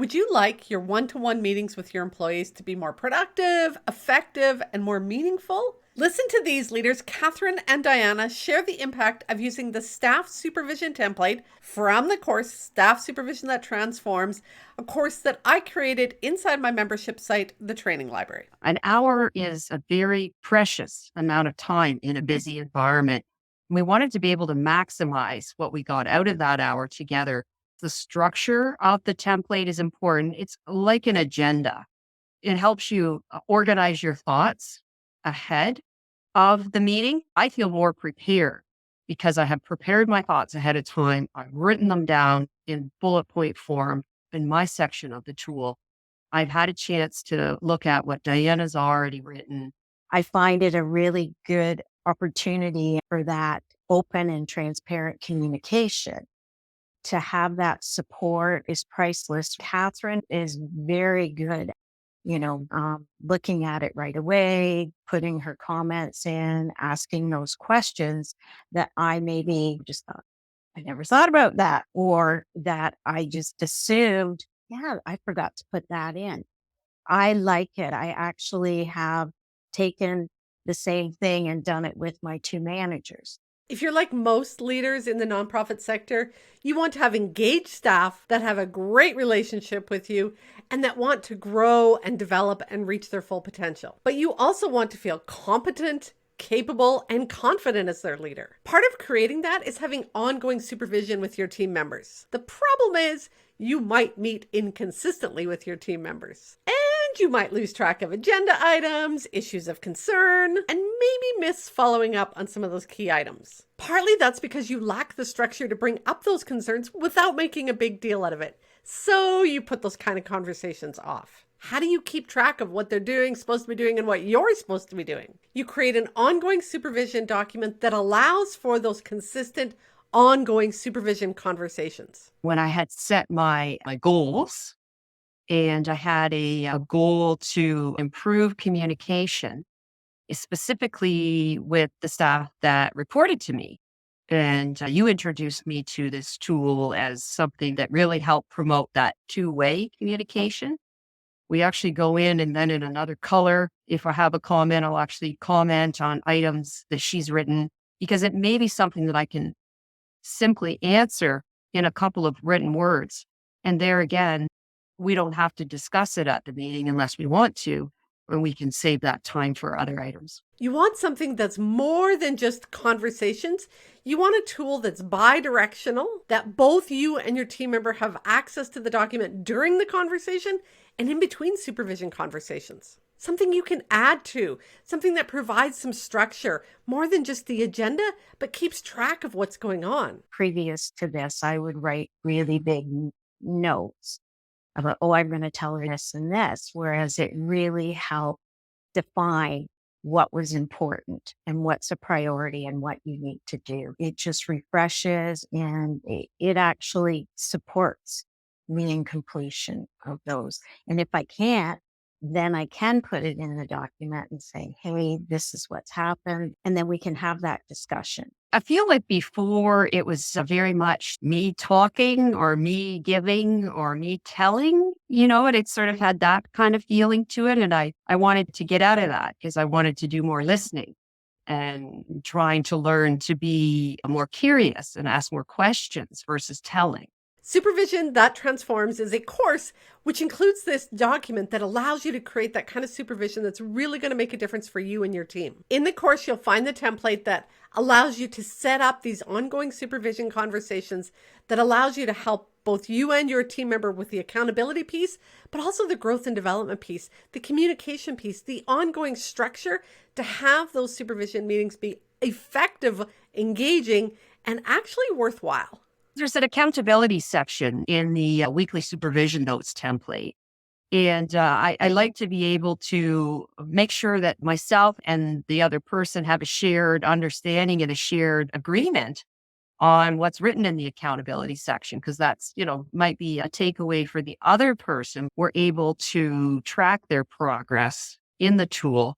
Would you like your one-to-one meetings with your employees to be more productive, effective, and more meaningful? Listen to these leaders, Kathryn and Diana, share the impact of using the Staff Supervision template from the course Staff Supervision That Transforms, a course that I created inside my membership site, the Training Library. An hour is a very precious amount of time in a busy environment. We wanted to be able to maximize what we got out of that hour together. The structure of the template is important. It's like an agenda. It helps you organize your thoughts ahead of the meeting. I feel more prepared because I have prepared my thoughts ahead of time. I've written them down in bullet point form in my section of the tool. I've had a chance to look at what Diana's already written. I find it a really good opportunity for that open and transparent communication. To have that support is priceless. Kathryn is very good, looking at it right away, putting her comments in, asking those questions that I maybe just thought, I never thought about that, or that I just assumed, yeah, I forgot to put that in. I like it. I actually have taken the same thing and done it with my two managers. If you're like most leaders in the nonprofit sector, you want to have engaged staff that have a great relationship with you and that want to grow and develop and reach their full potential. But you also want to feel competent, capable, and confident as their leader. Part of creating that is having ongoing supervision with your team members. The problem is you might meet inconsistently with your team members. And you might lose track of agenda items, issues of concern, and maybe miss following up on some of those key items. Partly that's because you lack the structure to bring up those concerns without making a big deal out of it. So you put those kind of conversations off. How do you keep track of what they're doing, supposed to be doing, and what you're supposed to be doing? You create an ongoing supervision document that allows for those consistent, ongoing supervision conversations. When I had set my goals, and I had a goal to improve communication, specifically with the staff that reported to me. And you introduced me to this tool as something that really helped promote that two-way communication. We actually go in, and then in another color, if I have a comment, I'll actually comment on items that she's written, because it may be something that I can simply answer in a couple of written words. And there again, we don't have to discuss it at the meeting unless we want to, and we can save that time for other items. You want something that's more than just conversations. You want a tool that's bi-directional, that both you and your team member have access to the document during the conversation and in between supervision conversations. Something you can add to, something that provides some structure, more than just the agenda, but keeps track of what's going on. Previous to this, I would write really big notes about, I'm going to tell her this and this, whereas it really helped define what was important and what's a priority and what you need to do. It just refreshes, and it actually supports me in completion of those. And if I can't, then I can put it in the document and say, hey, this is what's happened. And then we can have that discussion. I feel like before it was very much me talking or me giving or me telling, and it sort of had that kind of feeling to it. And I wanted to get out of that because I wanted to do more listening and trying to learn to be more curious and ask more questions versus telling. Supervision That Transforms is a course which includes this document that allows you to create that kind of supervision that's really going to make a difference for you and your team. In the course, you'll find the template that allows you to set up these ongoing supervision conversations that allows you to help both you and your team member with the accountability piece, but also the growth and development piece, the communication piece, the ongoing structure to have those supervision meetings be effective, engaging, and actually worthwhile. There's an accountability section in the weekly supervision notes template. And I like to be able to make sure that myself and the other person have a shared understanding and a shared agreement on what's written in the accountability section, because that's, might be a takeaway for the other person. We're able to track their progress in the tool,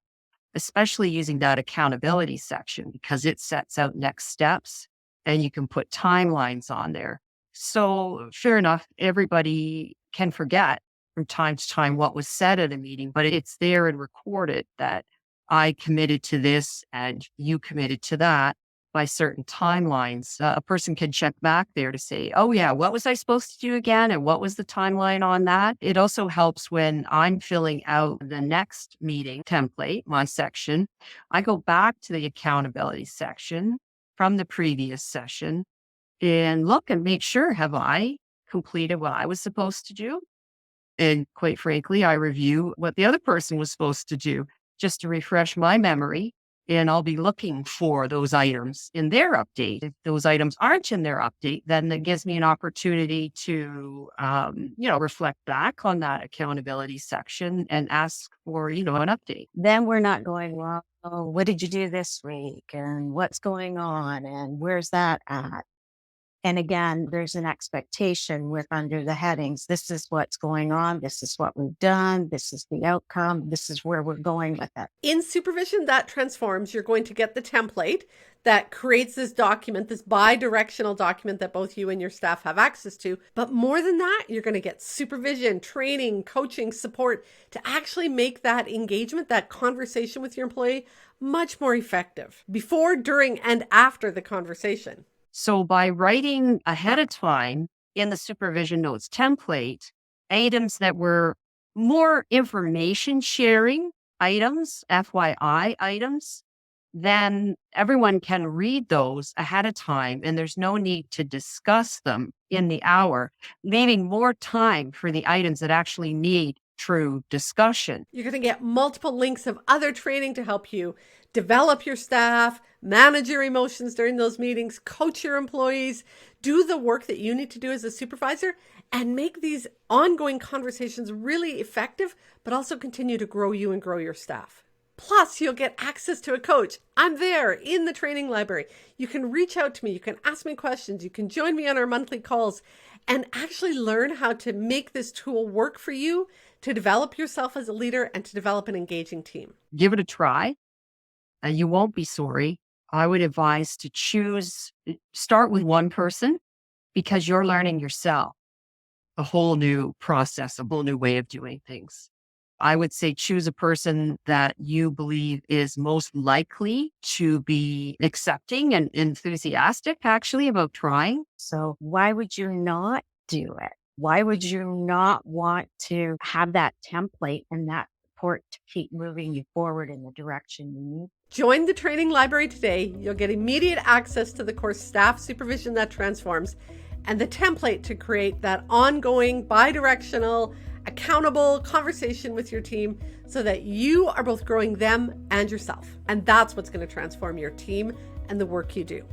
especially using that accountability section, because it sets out next steps. And you can put timelines on there. So fair enough, everybody can forget from time to time what was said at a meeting, but it's there and recorded that I committed to this and you committed to that by certain timelines. A person can check back there to say, oh yeah, what was I supposed to do again? And what was the timeline on that? It also helps when I'm filling out the next meeting template, my section. I go back to the accountability section from the previous session and look and make sure, have I completed what I was supposed to do? And quite frankly, I review what the other person was supposed to do just to refresh my memory. And I'll be looking for those items in their update. If those items aren't in their update, then it gives me an opportunity to, reflect back on that accountability section and ask for, an update. Then we're not going, well, what did you do this week? And what's going on? And where's that at? And again, there's an expectation with under the headings. This is what's going on. This is what we've done. This is the outcome. This is where we're going with it. In Supervision That Transforms, you're going to get the template that creates this document, this bi-directional document that both you and your staff have access to. But more than that, you're going to get supervision, training, coaching, support to actually make that engagement, that conversation with your employee much more effective before, during, and after the conversation. So by writing ahead of time in the supervision notes template, items that were more information sharing items, FYI items, then everyone can read those ahead of time and there's no need to discuss them in the hour, leaving more time for the items that actually need true discussion. You're going to get multiple links of other training to help you develop your staff, manage your emotions during those meetings, coach your employees, do the work that you need to do as a supervisor, and make these ongoing conversations really effective, but also continue to grow you and grow your staff. Plus, you'll get access to a coach. I'm there in the training library. You can reach out to me. You can ask me questions. You can join me on our monthly calls and actually learn how to make this tool work for you to develop yourself as a leader and to develop an engaging team. Give it a try. You won't be sorry. I would advise to start with one person because you're learning yourself a whole new process, a whole new way of doing things. I would say choose a person that you believe is most likely to be accepting and enthusiastic actually about trying. So why would you not do it? Why would you not want to have that template and that support to keep moving you forward in the direction you need? Join the training library today. You'll get immediate access to the course Staff Supervision That Transforms and the template to create that ongoing, bi-directional, accountable conversation with your team so that you are both growing them and yourself. And that's what's going to transform your team and the work you do.